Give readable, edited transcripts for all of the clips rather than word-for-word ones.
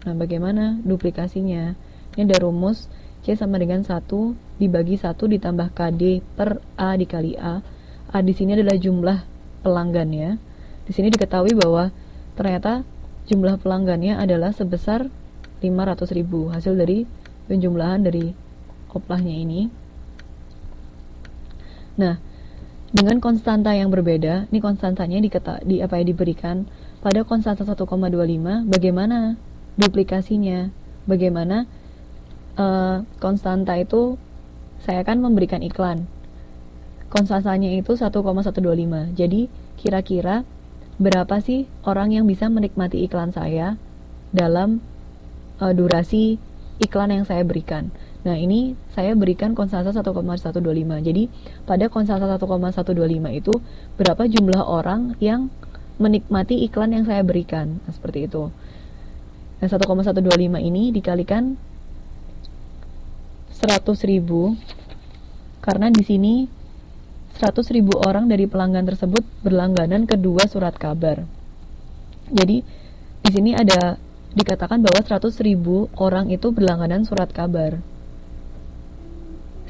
Nah, bagaimana duplikasinya? Ini ada rumus C sama dengan 1 dibagi 1 ditambah KD per A dikali A. A di sini adalah jumlah pelanggannya. Di sini diketahui bahwa ternyata jumlah pelanggannya adalah sebesar 500.000, hasil dari penjumlahan dari oplahnya ini. Nah, dengan konstanta yang berbeda, ini konstantanya diberikan pada konstanta 1,25, bagaimana duplikasinya? Bagaimana konstanta itu saya akan memberikan iklan. Konstantanya itu 1,125. Jadi, kira-kira berapa sih orang yang bisa menikmati iklan saya dalam durasi iklan yang saya berikan. Nah, ini saya berikan konstanta 1,125. Jadi, pada konstanta 1,125 itu berapa jumlah orang yang menikmati iklan yang saya berikan. Nah, seperti itu. Nah, 1,125 ini dikalikan 100.000 karena di sini 100.000 orang dari pelanggan tersebut berlangganan ke 2 surat kabar. Jadi di sini ada dikatakan bahwa 100.000 orang itu berlangganan surat kabar.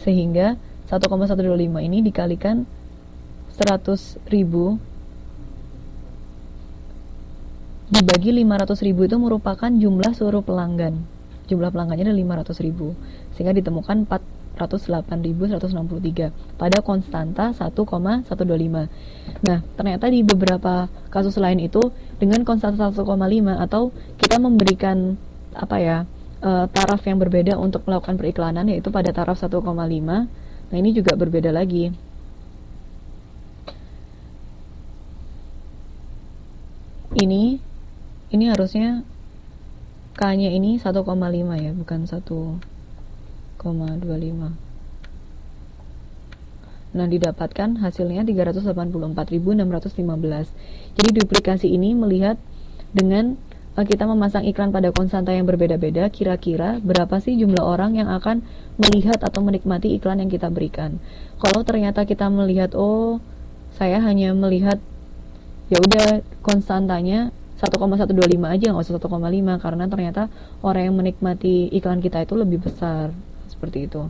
Sehingga 1,125 ini dikalikan 100.000 dibagi 500.000 itu merupakan jumlah seluruh pelanggan. Jumlah pelanggannya adalah 500.000. Sehingga ditemukan 408.163 pada konstanta 1,125. Nah, ternyata di beberapa kasus lain itu dengan konstanta 1,5 atau kita memberikan taraf yang berbeda untuk melakukan periklanan, yaitu pada taraf 1,5. Nah, ini juga berbeda lagi. Ini harusnya K-nya ini 1,5 ya, bukan 1,25. Nah, didapatkan hasilnya 384.615. Jadi duplikasi ini melihat dengan kita memasang iklan pada konstanta yang berbeda-beda, kira-kira berapa sih jumlah orang yang akan melihat atau menikmati iklan yang kita berikan. Kalau ternyata kita melihat, oh, saya hanya melihat ya udah konstantanya 1,125 aja, nggak usah 1,5, karena ternyata orang yang menikmati iklan kita itu lebih besar. Seperti itu.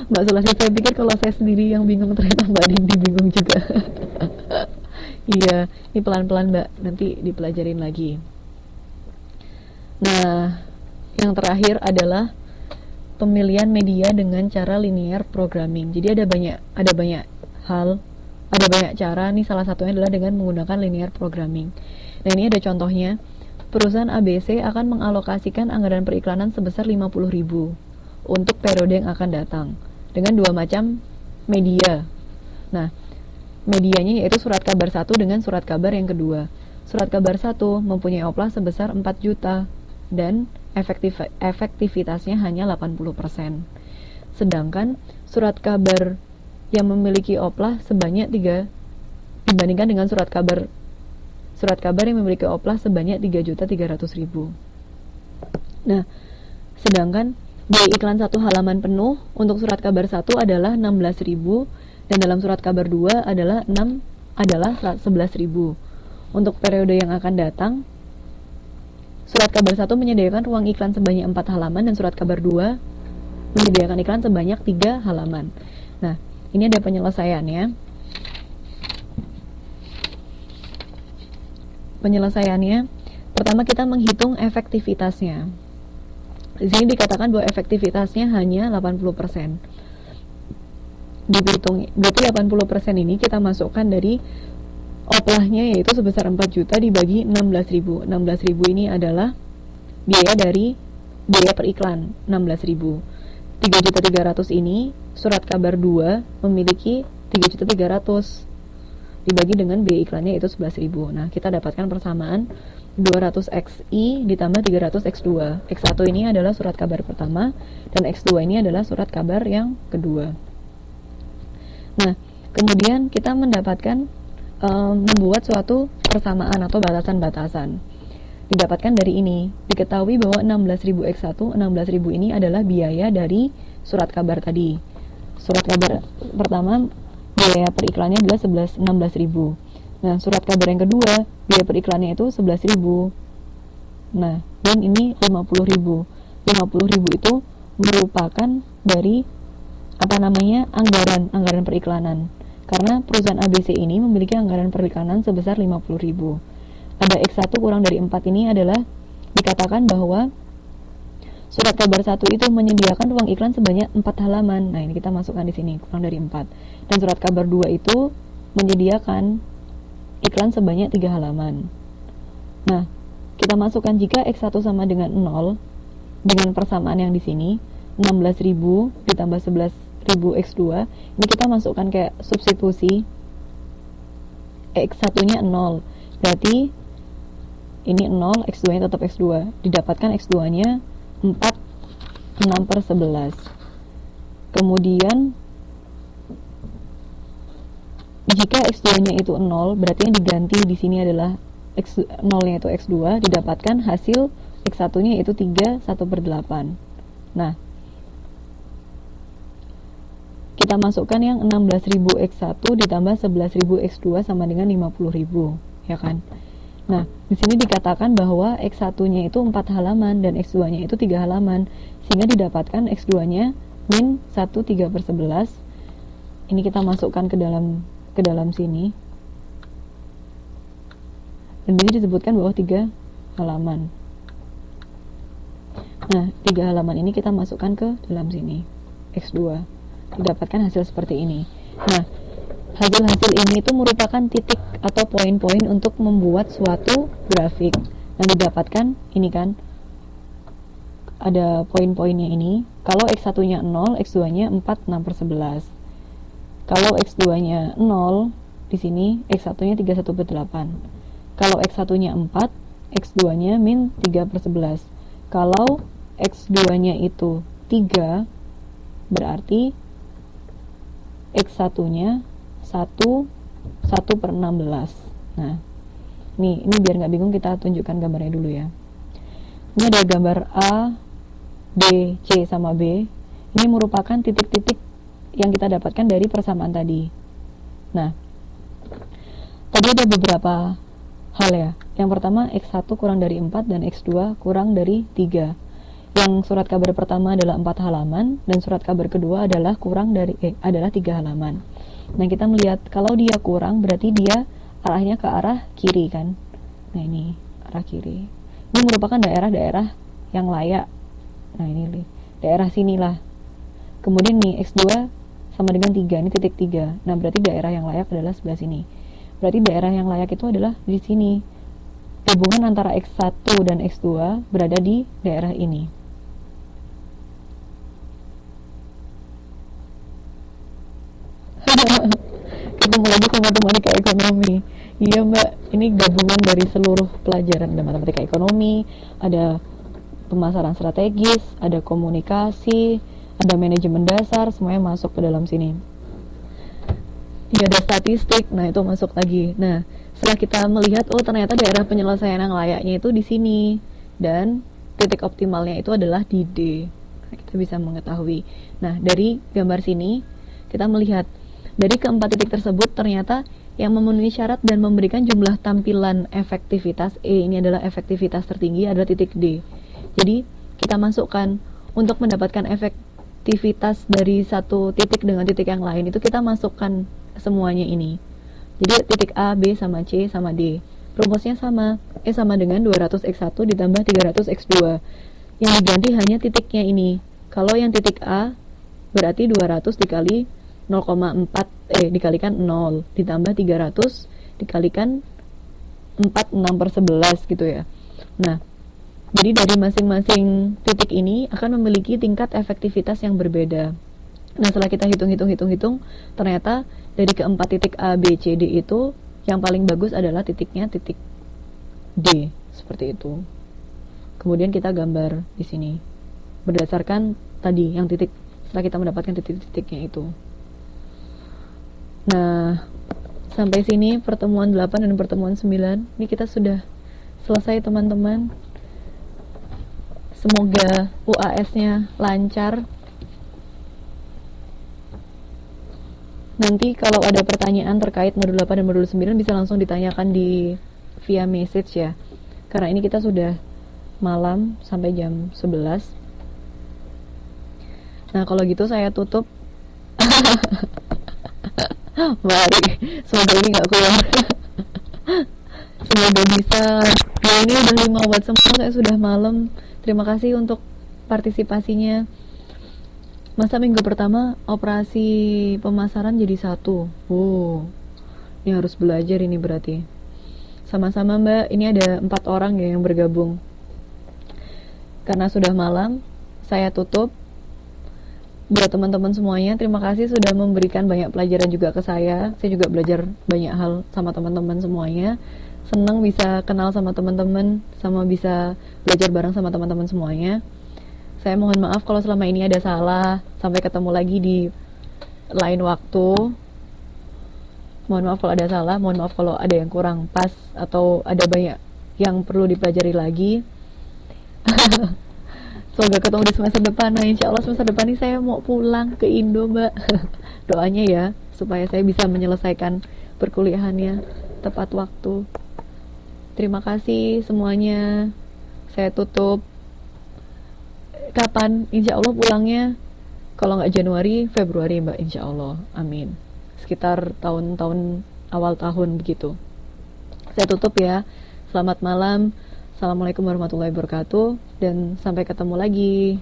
Mbak Sulasi, saya pikir kalau saya sendiri yang bingung, ternyata Mbak Dindi bingung juga. Iya, ini pelan-pelan Mbak, nanti dipelajarin lagi. Nah, yang terakhir adalah pemilihan media dengan cara linear programming. Jadi ada banyak cara. Nih salah satunya adalah dengan menggunakan linear programming. Nah, ini ada contohnya. Perusahaan ABC akan mengalokasikan anggaran periklanan sebesar 50.000 untuk periode yang akan datang dengan 2 macam media. Nah, medianya yaitu surat kabar 1 dengan surat kabar yang kedua. Surat kabar 1 mempunyai oplah sebesar 4 juta dan efektivitasnya hanya 80%. Sedangkan surat kabar yang memiliki oplah sebanyak 3 dibandingkan dengan surat kabar yang memiliki oplah sebanyak 3.300.000. Nah, sedangkan biaya iklan 1 halaman penuh untuk surat kabar 1 adalah 16.000 dan dalam surat kabar 2 adalah 11.000. Untuk periode yang akan datang, surat kabar 1 menyediakan ruang iklan sebanyak 4 halaman dan surat kabar 2 menyediakan iklan sebanyak 3 halaman. Nah, ini ada penyelesaiannya. Pertama kita menghitung efektivitasnya. Di sini dikatakan bahwa efektivitasnya hanya 80%. Dihitung, berarti 80% ini kita masukkan dari oplahnya, yaitu sebesar 4 juta dibagi 16.000. 16.000 ini adalah biaya per iklan, 16.000. 3.300 ini surat kabar 2 memiliki 3.300 dibagi dengan biaya iklannya itu 11.000. Nah, kita dapatkan persamaan 200xi ditambah 300x2. X1 ini adalah surat kabar pertama dan X2 ini adalah surat kabar yang kedua. Nah, kemudian kita mendapatkan membuat suatu persamaan atau batasan-batasan. Didapatkan dari ini. Diketahui bahwa 16.000 X1, 16.000 ini adalah biaya dari surat kabar tadi. Surat kabar pertama biaya periklannya adalah 16.000. Nah, surat kabar yang kedua biaya periklannya itu 11.000. Nah, dan ini 50.000. 50.000 itu merupakan dari anggaran periklanan. Karena perusahaan ABC ini memiliki anggaran periklanan sebesar 50.000. Ada X1 kurang dari 4 ini adalah dikatakan bahwa surat kabar 1 itu menyediakan ruang iklan sebanyak 4 halaman. Nah, ini kita masukkan di sini kurang dari 4. Dan surat kabar 2 itu menyediakan iklan sebanyak 3 halaman. Nah, kita masukkan jika X1 sama dengan 0 dengan persamaan yang di sini 16.000 ditambah 11.000 X2, ini kita masukkan kayak substitusi X1 nya 0, berarti ini 0, X2 nya tetap X2, didapatkan X2 nya 4 6/11. Kemudian jika X2 nya itu 0, berarti yang diganti di sini adalah X0 nya itu X2, didapatkan hasil X1 nya itu 3 1/8. Nah, kita masukkan yang 16.000 X1 ditambah 11.000 X2 sama dengan 50.000, ya kan? Nah, di sini dikatakan bahwa X1-nya itu 4 halaman dan X2-nya itu 3 halaman, sehingga didapatkan X2-nya min 1 3/11. Ini kita masukkan ke dalam sini. Dan ini disebutkan bahwa 3 halaman. Nah, 3 halaman ini kita masukkan ke dalam sini, X2. Didapatkan hasil seperti ini. Nah, hasil-hasil ini itu merupakan titik atau poin-poin untuk membuat suatu grafik. Nah, didapatkan ini kan, ada poin-poinnya ini. Kalau X1-nya 0, X2-nya 4 6/11. Kalau X2-nya 0, di sini X1-nya 3 1/8. Kalau X1-nya 4, X2-nya min 3/11. Kalau X2-nya itu 3, berarti X1-nya 1/16. Nah, ini biar nggak bingung kita tunjukkan gambarnya dulu ya. Ini ada gambar A, B, C sama B. Ini merupakan titik-titik yang kita dapatkan dari persamaan tadi. Nah, tadi ada beberapa hal ya. Yang pertama, X1 kurang dari 4 dan X2 kurang dari 3. Yang surat kabar pertama adalah 4 halaman dan surat kabar kedua adalah adalah 3 halaman. Nah, kita melihat kalau dia kurang berarti dia arahnya ke arah kiri kan. Nah, ini arah kiri. Ini merupakan daerah-daerah yang layak. Nah, ini daerah sinilah. Kemudian nih X2 sama dengan 3, ini titik 3. Nah, berarti daerah yang layak adalah sebelah sini. Berarti daerah yang layak itu adalah di sini. Hubungan antara X1 dan X2 berada di daerah ini. Ketemu lagi sama matematika ekonomi. Iya mbak, ini gabungan dari seluruh pelajaran. Ada matematika ekonomi, ada pemasaran strategis, ada komunikasi, ada manajemen dasar, semuanya masuk ke dalam sini. Ya, ada statistik, nah itu masuk lagi. Nah, setelah kita melihat, oh ternyata daerah penyelesaian yang layaknya itu di sini, dan titik optimalnya itu adalah di D. Nah, kita bisa mengetahui. Nah, dari gambar sini kita melihat dari keempat titik tersebut ternyata yang memenuhi syarat dan memberikan jumlah tampilan efektivitas E, ini adalah efektivitas tertinggi, adalah titik D. Jadi kita masukkan untuk mendapatkan efektivitas dari satu titik dengan titik yang lain, itu kita masukkan semuanya ini. Jadi titik A, B sama C sama D, rumusnya sama, E sama dengan 200 X1 ditambah 300 X2. Yang diganti hanya titiknya ini. Kalau yang titik A berarti 200 dikali 0,4 dikalikan 0 ditambah 300 dikalikan 4 6/11 gitu ya. Nah, jadi dari masing-masing titik ini akan memiliki tingkat efektivitas yang berbeda. Nah, setelah kita hitung, ternyata dari keempat titik A, B, C, D itu yang paling bagus adalah titiknya titik D, seperti itu. Kemudian kita gambar di sini berdasarkan tadi yang titik, setelah kita mendapatkan titik-titiknya itu. Nah, sampai sini pertemuan 8 dan pertemuan 9. Ini kita sudah selesai teman-teman. Semoga UAS-nya lancar. Nanti kalau ada pertanyaan terkait modul 8 dan modul 9 bisa langsung ditanyakan di via message ya. Karena ini kita sudah malam sampai jam 11. Nah, kalau gitu saya tutup. Mari, semoga ini nggak keluar. Semoga bisa. Ya, ini udah 5 watt semua, saya sudah malam. Terima kasih untuk partisipasinya. Masa minggu pertama operasi pemasaran jadi 1. Ini harus belajar ini berarti. Sama-sama Mbak, ini ada 4 orang ya yang bergabung. Karena sudah malam, saya tutup. Buat teman-teman semuanya, terima kasih sudah memberikan banyak pelajaran juga ke saya. Saya juga belajar banyak hal sama teman-teman semuanya. Senang bisa kenal sama teman-teman, sama bisa belajar bareng sama teman-teman semuanya. Saya mohon maaf kalau selama ini ada salah. Sampai ketemu lagi di lain waktu. Mohon maaf kalau ada salah, mohon maaf kalau ada yang kurang pas atau ada banyak yang perlu dipelajari lagi. Semoga ketemu di semester depan. Nah, insya Allah semester depan ini saya mau pulang ke Indo, Mbak. Doanya ya, supaya saya bisa menyelesaikan perkuliahannya tepat waktu. Terima kasih semuanya. Saya tutup. Kapan? Insya Allah pulangnya. Kalau nggak Januari, Februari, Mbak. Insya Allah. Amin. Sekitar tahun-tahun awal tahun begitu. Saya tutup ya. Selamat malam. Assalamualaikum warahmatullahi wabarakatuh, dan sampai ketemu lagi.